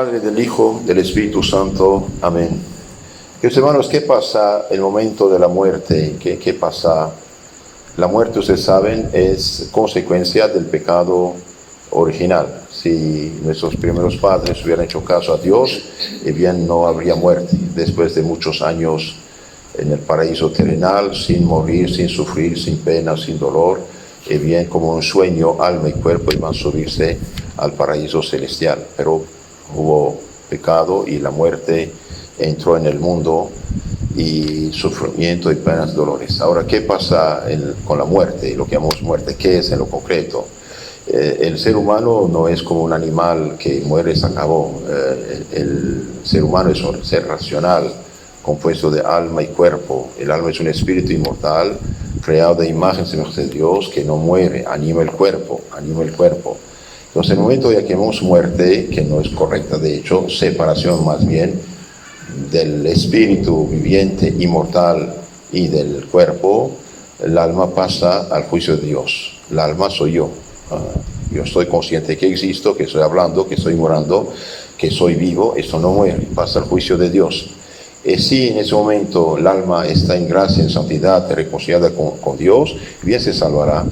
Padre, del Hijo, del Espíritu Santo. Amén. Queridos hermanos, ¿qué pasa el momento de la muerte? ¿Qué pasa? La muerte, ustedes saben, es consecuencia del pecado original. Si nuestros primeros padres hubieran hecho caso a Dios, bien no habría muerte. Después de muchos años en el paraíso terrenal, sin morir, sin sufrir, sin pena, sin dolor, bien como un sueño, alma y cuerpo iban a subirse al paraíso celestial. Pero hubo pecado y la muerte entró en el mundo, y sufrimiento y penas, dolores. Ahora, ¿qué pasa con la muerte? Lo que llamamos muerte, ¿qué es en lo concreto? El ser humano no es como un animal que muere y se acabó. El ser humano es un ser racional, compuesto de alma y cuerpo. El alma es un espíritu inmortal, creado de imagen y semejanza de Dios, que no muere, anima el cuerpo. Entonces, en el momento de que llamamos muerte, que no es correcta, de hecho, separación más bien, del espíritu viviente, inmortal y del cuerpo, el alma pasa al juicio de Dios. El alma soy yo. Yo estoy consciente que existo, que estoy hablando, que estoy morando, que soy vivo. Esto no muere, pasa al juicio de Dios. Si en ese momento el alma está en gracia, en santidad, reconciliada con Dios, bien se salvará.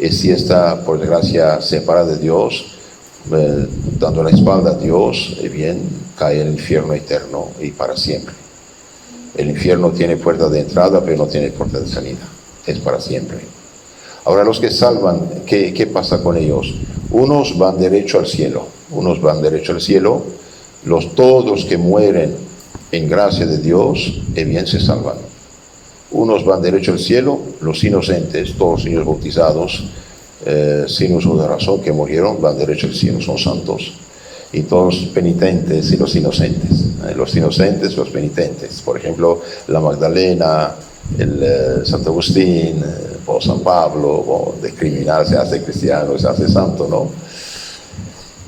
Si está, por desgracia, separada de Dios, dando la espalda a Dios, bien cae en el infierno eterno y para siempre. El infierno tiene puerta de entrada, pero no tiene puerta de salida. Es para siempre. Ahora, los que salvan, ¿qué pasa con ellos? Unos van derecho al cielo. Todos los que mueren en gracia de Dios, bien se salvan. Unos van derecho al cielo, los inocentes, todos los niños bautizados, sin uso de razón, que murieron, van derecho al cielo, son santos. Y todos los penitentes y los inocentes. Los penitentes. Por ejemplo, la Magdalena, el Santo Agustín, o San Pablo, de criminal se hace cristiano, se hace santo, ¿no?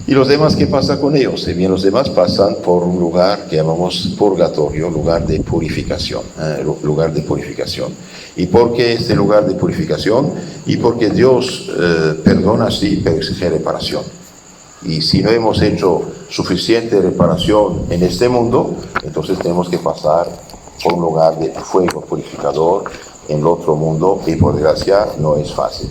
Y los demás, ¿qué pasa con ellos? Bien, los demás pasan por un lugar que llamamos purgatorio, lugar de purificación. ¿Y por qué este lugar de purificación? Y porque Dios perdona, sí, pero exige reparación. Y si no hemos hecho suficiente reparación en este mundo, entonces tenemos que pasar por un lugar de fuego purificador en el otro mundo, y por desgracia no es fácil.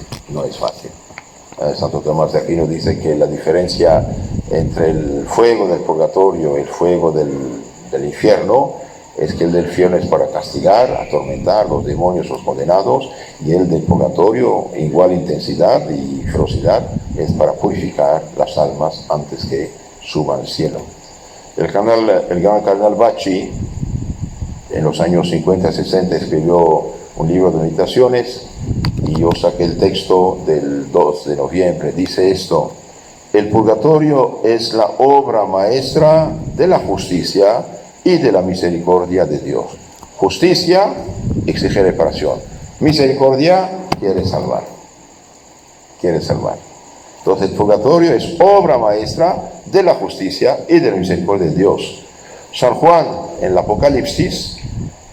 Santo Tomás de Aquino dice que la diferencia entre el fuego del purgatorio y el fuego del infierno es que el del infierno es para castigar, atormentar los demonios, los condenados, y el del purgatorio, igual intensidad y ferocidad, es para purificar las almas antes que suban al cielo. El gran cardenal Bacci, en los años 50 y 60, escribió un libro de meditaciones, y yo saqué el texto del 2 de noviembre. Dice esto: el purgatorio es la obra maestra de la justicia y de la misericordia de Dios. Justicia exige reparación. Misericordia quiere salvar. Entonces el purgatorio es obra maestra de la justicia y de la misericordia de Dios. San Juan, en el Apocalipsis,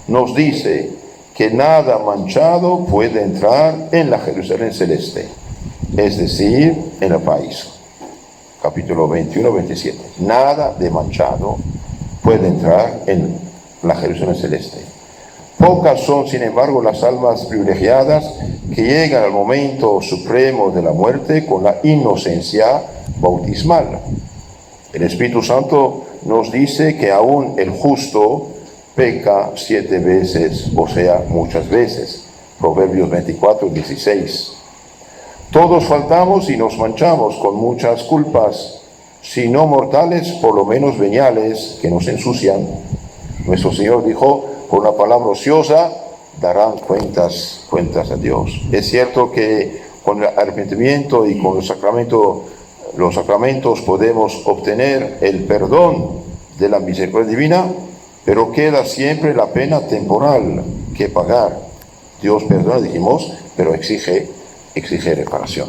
nos dice que nada manchado puede entrar en la Jerusalén celeste, es decir, en el paraíso. Capítulo 21, 27. Nada de manchado puede entrar en la Jerusalén celeste. Pocas son, sin embargo, las almas privilegiadas que llegan al momento supremo de la muerte con la inocencia bautismal. El Espíritu Santo nos dice que aún el justo peca 7 veces, o sea, muchas veces. Proverbios 24, 16. Todos faltamos y nos manchamos con muchas culpas, si no mortales, por lo menos veniales, que nos ensucian. Nuestro Señor dijo, por una palabra ociosa darán cuentas a Dios. Es cierto que con el arrepentimiento y con los sacramentos podemos obtener el perdón de la misericordia divina, pero queda siempre la pena temporal que pagar. Dios perdona, dijimos, pero exige reparación.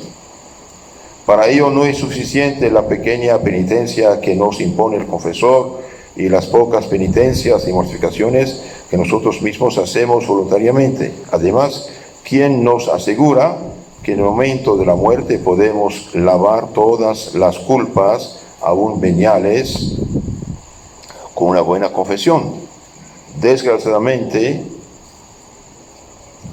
Para ello no es suficiente la pequeña penitencia que nos impone el confesor y las pocas penitencias y mortificaciones que nosotros mismos hacemos voluntariamente. Además, ¿quién nos asegura que en el momento de la muerte podemos lavar todas las culpas, aún veniales, con una buena confesión. Desgraciadamente,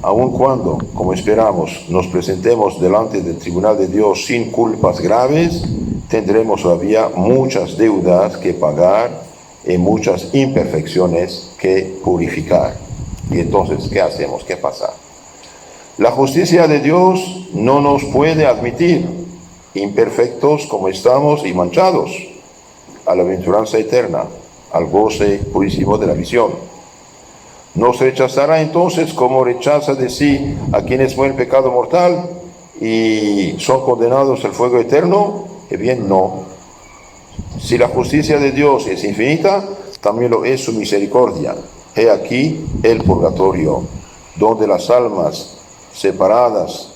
aun cuando, como esperamos, nos presentemos delante del tribunal de Dios sin culpas graves, tendremos todavía muchas deudas que pagar y muchas imperfecciones que purificar. Y entonces, ¿qué hacemos? ¿Qué pasa? La justicia de Dios no nos puede admitir, imperfectos como estamos y manchados, a la aventuranza eterna, al goce purísimo de la visión. ¿Nos rechazará entonces como rechaza de sí a quienes mueren pecado mortal y son condenados al fuego eterno? Bien, no. Si la justicia de Dios es infinita, también lo es su misericordia. He aquí el purgatorio, donde las almas separadas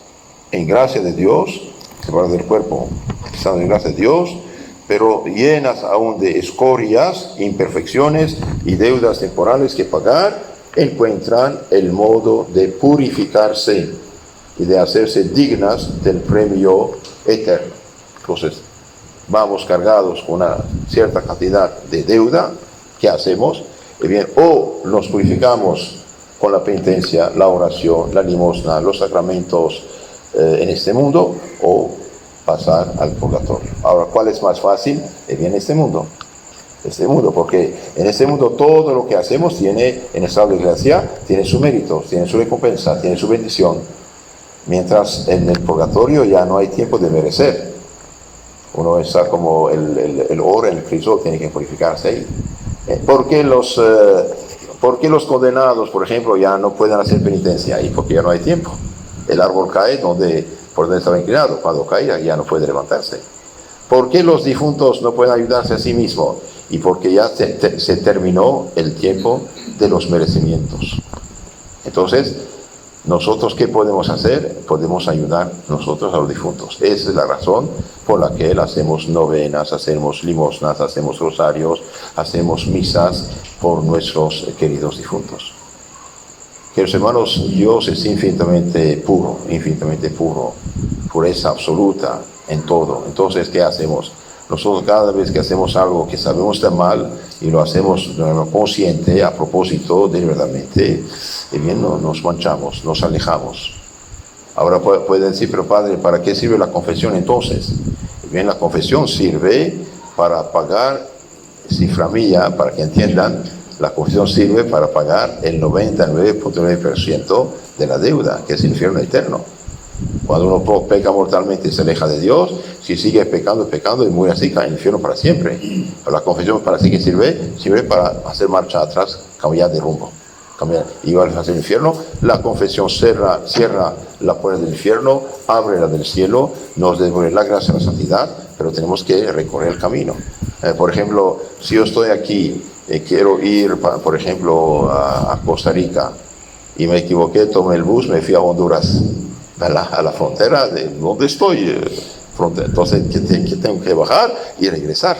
en gracia de Dios, separadas del cuerpo, están en gracia de Dios, pero llenas aún de escorias, imperfecciones y deudas temporales que pagar, encuentran el modo de purificarse y de hacerse dignas del premio eterno. Entonces, vamos cargados con una cierta cantidad de deuda. ¿Qué hacemos? Bien, o nos purificamos con la penitencia, la oración, la limosna, los sacramentos en este mundo, o pasar al purgatorio. Ahora, ¿cuál es más fácil? Bien, este mundo, porque en este mundo todo lo que hacemos tiene, en estado de gracia, tiene su mérito, tiene su recompensa, tiene su bendición, mientras en el purgatorio ya no hay tiempo de merecer. Uno está como el oro en el crisol, tiene que purificarse ahí. ¿Por qué los condenados, por ejemplo, ya no pueden hacer penitencia ahí? Porque ya no hay tiempo. El árbol cae por donde estaba inclinado. Cuando cae ya no puede levantarse. ¿Por qué los difuntos no pueden ayudarse a sí mismos? Y porque ya se terminó el tiempo de los merecimientos. Entonces, ¿nosotros qué podemos hacer? Podemos ayudar nosotros a los difuntos. Esa es la razón por la que hacemos novenas, hacemos limosnas, hacemos rosarios, hacemos misas por nuestros queridos difuntos. Queridos hermanos, Dios es infinitamente puro, pureza absoluta en todo. Entonces, ¿qué hacemos? Nosotros cada vez que hacemos algo que sabemos está mal y lo hacemos de manera consciente, a propósito, deliberadamente, bien, nos manchamos, nos alejamos. Ahora pueden decir, pero padre, ¿para qué sirve la confesión entonces? Bien, la confesión sirve para pagar, cifra mía, para que entiendan, la confesión sirve para pagar el 99.9% de la deuda, que es el infierno eterno. Cuando uno peca mortalmente y se aleja de Dios, si sigue pecando y muere así, cae en el infierno para siempre. Pero la confesión, ¿para qué sirve? Sirve para hacer marcha atrás, cambiar de rumbo. Y va hacia el infierno. La confesión cierra la puerta del infierno, abre la del cielo, nos devuelve la gracia y la santidad, pero tenemos que recorrer el camino. Por ejemplo, si yo estoy aquí, quiero ir, por ejemplo, a Costa Rica, y me equivoqué, tomé el bus, me fui a Honduras, a la frontera de donde estoy. Entonces, ¿qué tengo que bajar? Y regresar.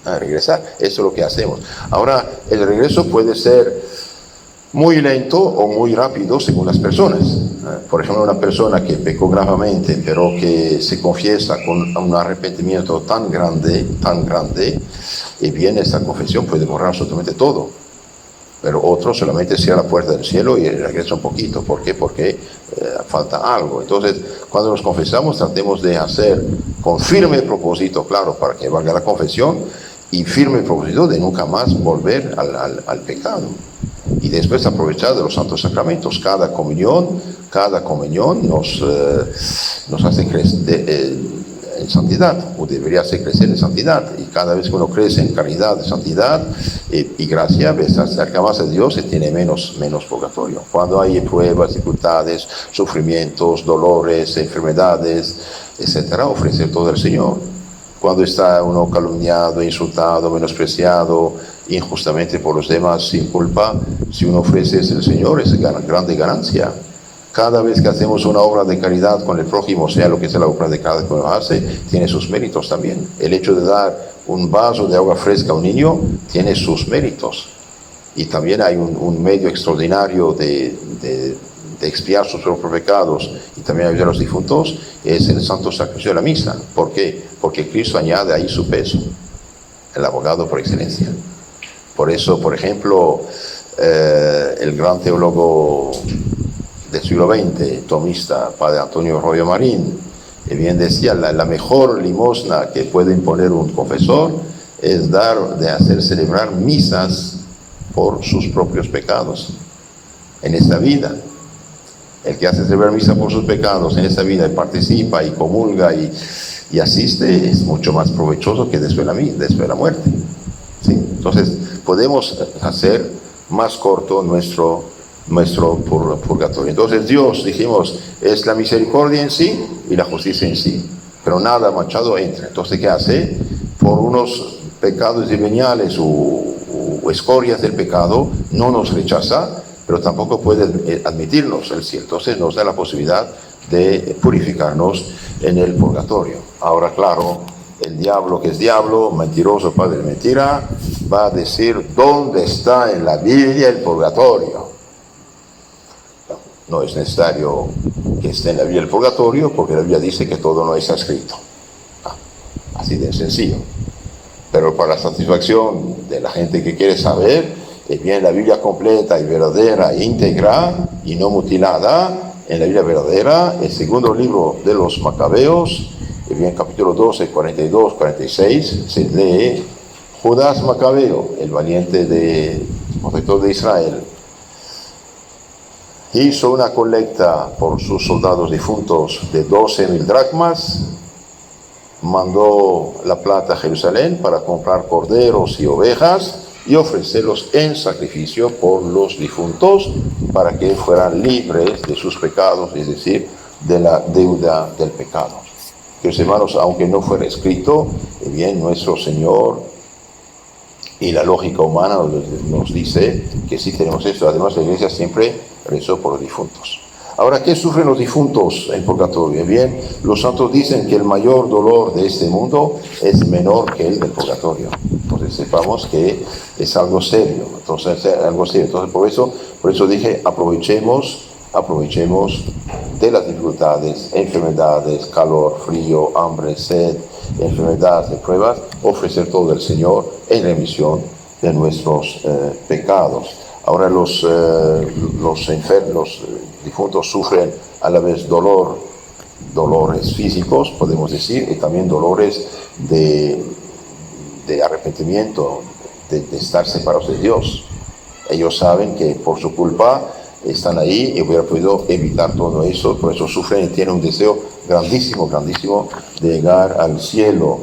Eso es lo que hacemos. Ahora, el regreso puede ser muy lento o muy rápido según las personas. Por ejemplo, una persona que pecó gravemente, pero que se confiesa con un arrepentimiento tan grande, y bien, esta confesión puede borrar absolutamente todo. Pero otro solamente cierra la puerta del cielo y regresa un poquito. ¿Por qué? Porque falta algo. Entonces, cuando nos confesamos, tratemos de hacer con firme propósito, claro, para que valga la confesión, y firme propósito de nunca más volver al pecado. Y después aprovechar de los santos sacramentos. Cada comunión nos hace crecer en santidad, o debería hacer crecer en santidad. Y cada vez que uno crece en caridad, santidad y gracia, se acerca más a Dios y tiene menos purgatorio. Cuando hay pruebas, dificultades, sufrimientos, dolores, enfermedades, etcétera, ofrecer todo al Señor. Cuando está uno calumniado, insultado, menospreciado injustamente por los demás sin culpa, si uno ofrece al Señor, es grande ganancia. Cada vez que hacemos una obra de caridad con el prójimo, sea lo que sea la obra de caridad que uno hace, tiene sus méritos también. El hecho de dar un vaso de agua fresca a un niño tiene sus méritos. Y también hay un medio extraordinario de expiar sus propios pecados y también ayudar a los difuntos, es el santo sacrificio de la misa. ¿Por qué? Porque Cristo añade ahí su peso, el abogado por excelencia. Por eso, por ejemplo, el gran teólogo del siglo XX, tomista, padre Antonio Royo Marín, bien decía, la mejor limosna que puede imponer un confesor es de hacer celebrar misas por sus propios pecados en esta vida. El que hace celebrar misa por sus pecados en esta vida y participa y comulga y asiste es mucho más provechoso que después de la muerte. ¿Sí? Entonces podemos hacer más corto nuestro purgatorio. Entonces Dios, dijimos, es la misericordia en sí y la justicia en sí, pero nada manchado entra. Entonces, ¿qué hace? Por unos pecados veniales o escorias del pecado, no nos rechaza, pero tampoco puede admitirnos el cielo. Entonces nos da la posibilidad de purificarnos en el purgatorio. Ahora, claro, el diablo, que es diablo, mentiroso, padre de mentira, va a decir dónde está en la Biblia el purgatorio. No es necesario que esté en la Biblia el purgatorio, porque la Biblia dice que todo no está escrito. Así de sencillo. Pero para la satisfacción de la gente que quiere saber, bien, la Biblia completa y verdadera, íntegra y no mutilada, en la Biblia verdadera, el segundo libro de los Macabeos, bien, capítulo 12, 42, 46, se lee: Judas Macabeo, el valiente protector de Israel, hizo una colecta por sus soldados difuntos de 12,000 dracmas, mandó la plata a Jerusalén para comprar corderos y ovejas y ofrecerlos en sacrificio por los difuntos para que fueran libres de sus pecados, es decir, de la deuda del pecado. Queridos hermanos, aunque no fuera escrito, bien, nuestro Señor y la lógica humana nos dice que sí tenemos esto. Además, la Iglesia siempre rezó por los difuntos. Ahora, ¿qué sufren los difuntos en purgatorio? Bien, los santos dicen que el mayor dolor de este mundo es menor que el del purgatorio. Entonces sepamos que es algo serio. Entonces por eso dije, aprovechemos de las dificultades, enfermedades, calor, frío, hambre, sed, enfermedades, pruebas, ofrecer todo al Señor en remisión de nuestros pecados. Ahora los difuntos sufren a la vez dolores físicos, podemos decir, y también dolores de arrepentimiento, de estar separados de Dios. Ellos saben que por su culpa están ahí y hubiera podido evitar todo eso, por eso sufren y tienen un deseo grandísimo de llegar al cielo.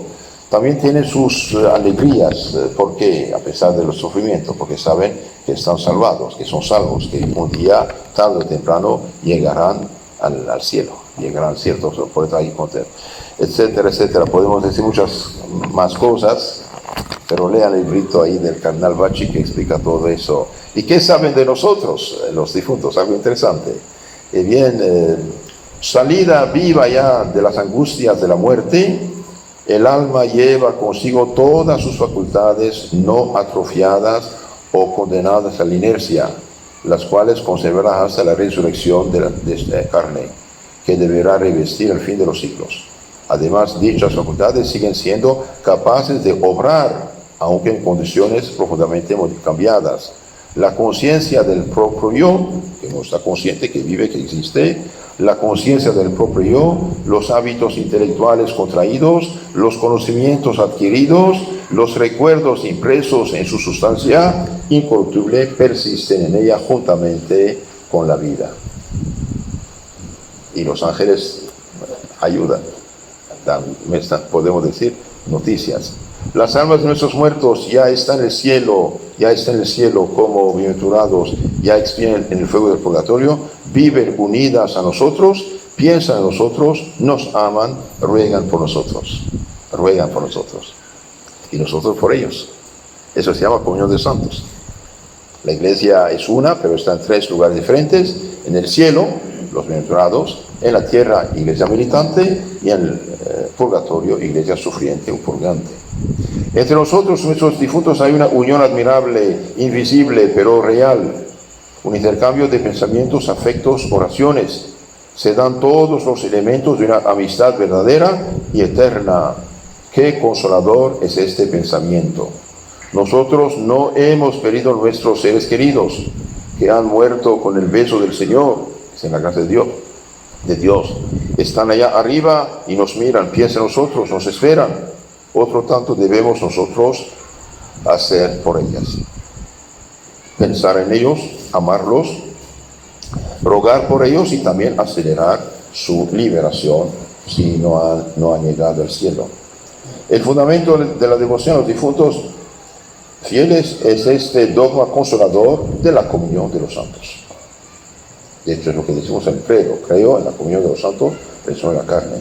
También tienen sus alegrías, ¿por qué? A pesar de los sufrimientos, porque saben que están salvados, que son salvos, que un día, tarde o temprano, llegarán al cielo, por eso ahí contentos, etcétera, etcétera. Podemos decir muchas más cosas, pero lean el librito ahí del cardenal Bacci que explica todo eso. ¿Y qué saben de nosotros, los difuntos? Algo interesante. Salida viva ya de las angustias de la muerte, el alma lleva consigo todas sus facultades no atrofiadas o condenadas a la inercia, las cuales conservará hasta la resurrección de esta carne, que deberá revestir al fin de los siglos. Además, dichas facultades siguen siendo capaces de obrar, aunque en condiciones profundamente cambiadas. La conciencia del propio yo, que no está consciente, que vive, que existe, la conciencia del propio yo, los hábitos intelectuales contraídos, los conocimientos adquiridos, los recuerdos impresos en su sustancia incorruptible, persisten en ella juntamente con la vida. Y los ángeles ayudan, podemos decir, noticias. Las almas de nuestros muertos ya están en el cielo como bienaventurados, ya expian en el fuego del purgatorio, viven unidas a nosotros, piensan en nosotros, nos aman, ruegan por nosotros, y nosotros por ellos. Eso se llama comunión de santos. La iglesia es una, pero está en 3 lugares diferentes: en el cielo, los bienaventurados; en la tierra, iglesia militante; y en el purgatorio, iglesia sufriente o purgante. Entre nosotros, nuestros difuntos, hay una unión admirable, invisible, pero real, un intercambio de pensamientos, afectos, oraciones. Se dan todos los elementos de una amistad verdadera y eterna. Qué consolador es este pensamiento. Nosotros no hemos perdido nuestros seres queridos que han muerto con el beso del Señor, es en la gracia de Dios. Están allá arriba y nos miran, piensan en nosotros, nos esperan. Otro tanto debemos nosotros hacer por ellas. Pensar en ellos, amarlos, rogar por ellos y también acelerar su liberación si no han llegado al cielo. El fundamento de la devoción a los difuntos fieles es este dogma consolador de la comunión de los santos. De hecho es lo que decimos en el credo: creo en la comunión de los santos, resurrección de la carne.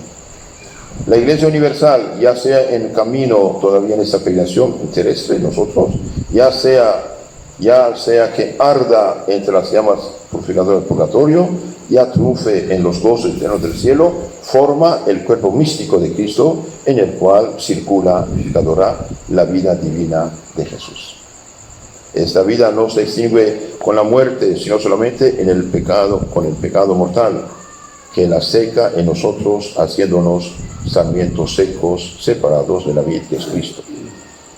La Iglesia Universal, ya sea en camino todavía en esta peregrinación terrestre, nosotros, ya sea que arda entre las llamas purificadoras del purgatorio, ya triunfe en los gozos eternos del cielo, forma el cuerpo místico de Cristo en el cual circula, vivificadora, la vida divina de Jesús. Esta vida no se extingue con la muerte, sino solamente en el pecado, con el pecado mortal, que la seca en nosotros, haciéndonos sarmientos secos, separados de la vid que es Cristo.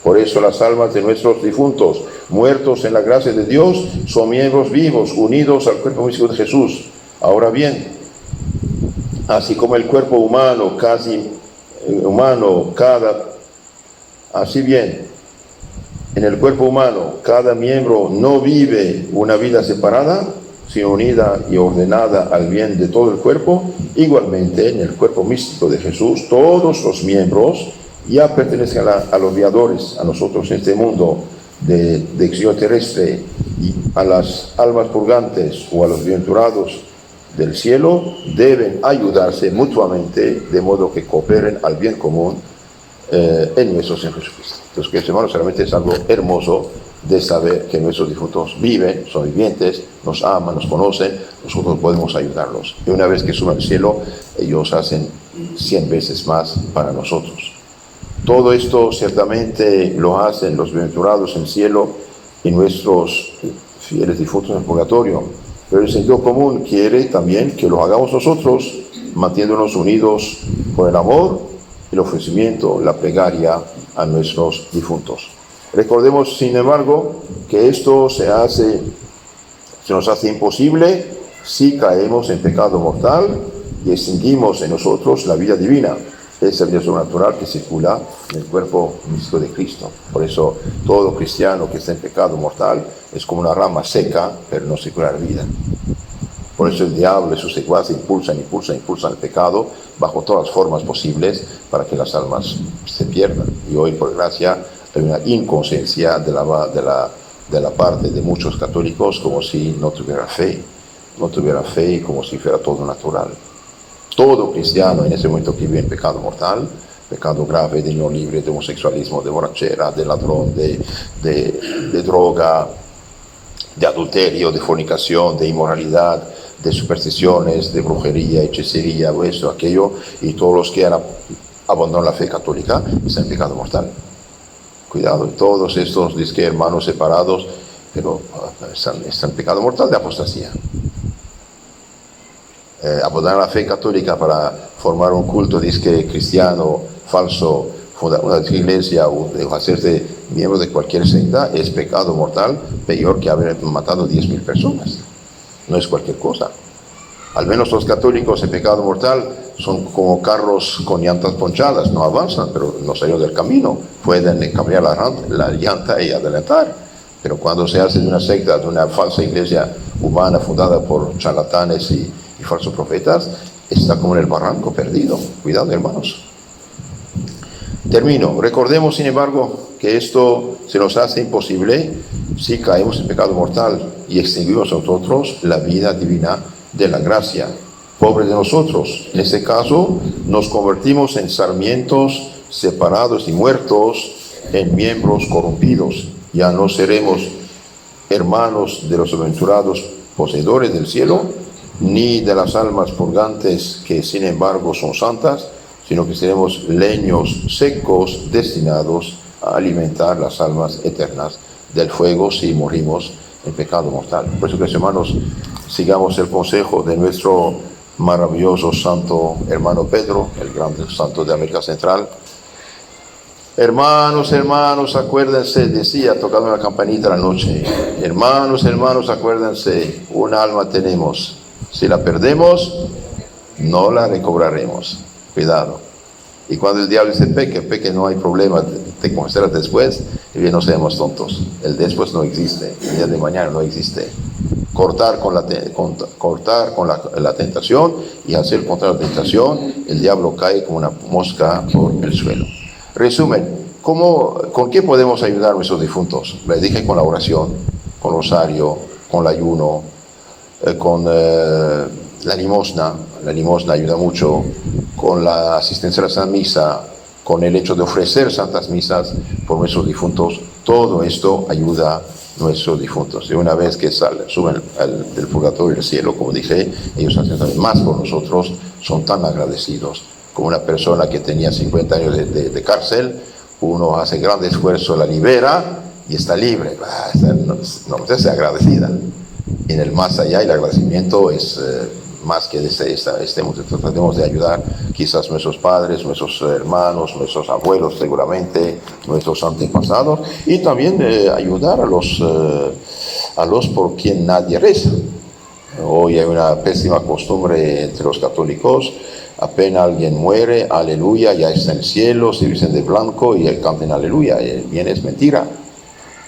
Por eso las almas de nuestros difuntos, muertos en la gracia de Dios, son miembros vivos, unidos al cuerpo místico de Jesús. Ahora bien, así como el cuerpo humano, en el cuerpo humano, cada miembro no vive una vida separada, sino unida y ordenada al bien de todo el cuerpo, igualmente en el cuerpo místico de Jesús, todos los miembros ya pertenecen a los viadores, a nosotros en este mundo de exilio terrestre, y a las almas purgantes o a los bienaventurados del cielo, deben ayudarse mutuamente de modo que cooperen al bien común en nuestro Señor Jesucristo. Entonces, que hermanos, realmente es algo hermoso de saber que nuestros difuntos viven, son vivientes, nos aman, nos conocen, nosotros podemos ayudarlos. Y una vez que suben al cielo, ellos hacen 100 veces más para nosotros. Todo esto ciertamente lo hacen los bienaventurados en el cielo y nuestros fieles difuntos en el purgatorio. Pero el sentido común quiere también que lo hagamos nosotros, manteniéndonos unidos por el amor, el ofrecimiento, la plegaria a nuestros difuntos. Recordemos, sin embargo, que esto se nos hace imposible si caemos en pecado mortal y extinguimos en nosotros la vida divina, esa vida sobrenatural que circula en el cuerpo místico de Cristo. Por eso todo cristiano que está en pecado mortal es como una rama seca, pero no circula la vida. Por eso el diablo y sus secuaces impulsan el pecado bajo todas las formas posibles para que las almas se pierdan. Y hoy, por gracia, hay una inconsciencia de la parte de muchos católicos, como si no tuviera fe, como si fuera todo natural. Todo cristiano en ese momento que vive en pecado mortal, pecado grave de unión libre, de homosexualismo, de borrachera, de ladrón, de droga, de adulterio, de fornicación, de inmoralidad, de supersticiones, de brujería, hechicería, eso, aquello, y todos los que han abandonado la fe católica están en pecado mortal. Cuidado, todos estos disque hermanos separados, pero están en pecado mortal de apostasía. Abandonar la fe católica para formar un culto disque cristiano falso, fundar una iglesia o hacerse miembro de cualquier secta es pecado mortal, peor que haber matado 10.000 personas. No es cualquier cosa. Al menos los católicos en pecado mortal son como carros con llantas ponchadas, no avanzan, pero no salieron del camino, pueden cambiar la llanta y adelantar. Pero cuando se hace de una secta, de una falsa iglesia humana fundada por charlatanes y falsos profetas, está como en el barranco perdido. Cuidado, hermanos. Termino. Recordemos, sin embargo, que esto se nos hace imposible si caemos en pecado mortal y extinguimos nosotros la vida divina de la gracia. Pobre de nosotros. En este caso, nos convertimos en sarmientos separados y muertos, en miembros corrompidos. Ya no seremos hermanos de los aventurados poseedores del cielo, ni de las almas purgantes que sin embargo son santas, sino que seremos leños secos destinados a alimentar las almas eternas del fuego si morimos en pecado mortal. Por eso, queridos hermanos, sigamos el consejo de nuestro maravilloso santo hermano Pedro, el gran santo de América Central, Hermanos, hermanos, acuérdense, decía tocando la campanita la noche. Hermanos, hermanos, acuérdense, un alma tenemos. Si la perdemos, no la recobraremos. Cuidado. Y cuando el diablo dice peque, no hay problema, te conocerás después, y bien no seamos tontos. El después no existe, el día de mañana no existe. Cortar con la tentación y hacer contra la tentación, el diablo cae como una mosca por el suelo. Resumen, ¿con qué podemos ayudar a nuestros difuntos? Les dije con la oración, con rosario, con el ayuno, con la limosna. La limosna ayuda mucho, con la asistencia a la Santa Misa, con el hecho de ofrecer santas misas por nuestros difuntos. Todo esto ayuda a nuestros difuntos. Y una vez que suben del purgatorio al cielo, como dije, ellos hacen también más por nosotros, son tan agradecidos. Como una persona que tenía 50 años de cárcel, uno hace gran esfuerzo, la libera y está libre. No sea agradecida. En el más allá, el agradecimiento es más que tratemos de ayudar quizás nuestros padres, nuestros hermanos, nuestros abuelos seguramente, nuestros antepasados, y también ayudar a los por quien nadie reza. Hoy hay una pésima costumbre entre los católicos: apenas alguien muere, aleluya, ya está en el cielo, se visten de blanco y canten aleluya. Bien, es mentira.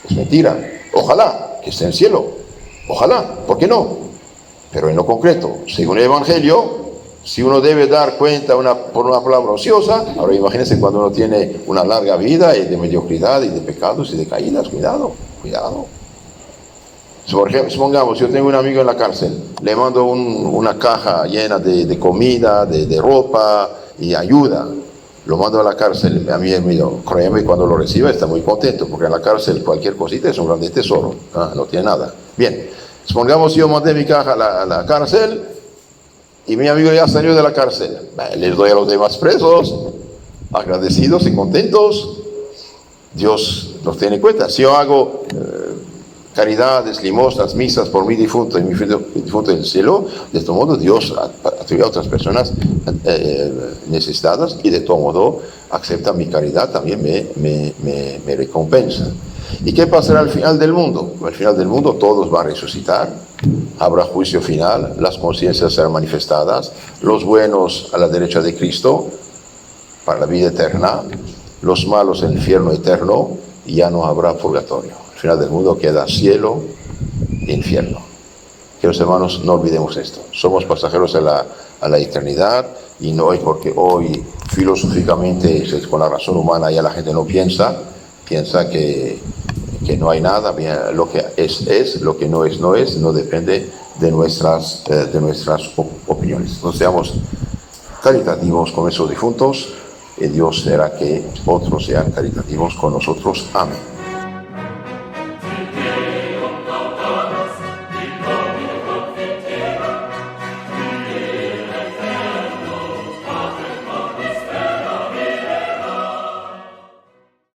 Es mentira. Ojalá que esté en el cielo. Ojalá, ¿por qué no? Pero en lo concreto, según el Evangelio, si uno debe dar cuenta por una palabra ociosa, ahora imagínense cuando uno tiene una larga vida y de mediocridad y de pecados y de caídas. Cuidado. Por ejemplo, supongamos, yo tengo un amigo en la cárcel, le mando una caja llena de comida, de ropa y ayuda. Lo mando a la cárcel, a mí créeme, cuando lo reciba está muy contento, porque en la cárcel cualquier cosita es un gran tesoro, no tiene nada. Bien, supongamos yo mandé mi caja a la cárcel y mi amigo ya salió de la cárcel. Les doy a los demás presos, agradecidos y contentos. Dios los tiene en cuenta. Si yo hago caridades, limosnas, misas por mi difunto y mi difunto en el cielo, de este modo Dios atribuye a otras personas necesitadas y de todo modo acepta mi caridad, también me recompensa. ¿Y qué pasará al final del mundo? Al final del mundo todos van a resucitar, habrá juicio final, las conciencias serán manifestadas, los buenos a la derecha de Cristo para la vida eterna, los malos en el infierno eterno, y ya no habrá purgatorio. Al final del mundo queda cielo e infierno. Queridos hermanos, no olvidemos esto. Somos pasajeros a la eternidad, y no es porque hoy filosóficamente con la razón humana ya la gente no piensa que no hay nada. Bien, lo que es, lo que no es, no depende de nuestras opiniones. No seamos caritativos con esos difuntos, y Dios hará que otros sean caritativos con nosotros. Amén.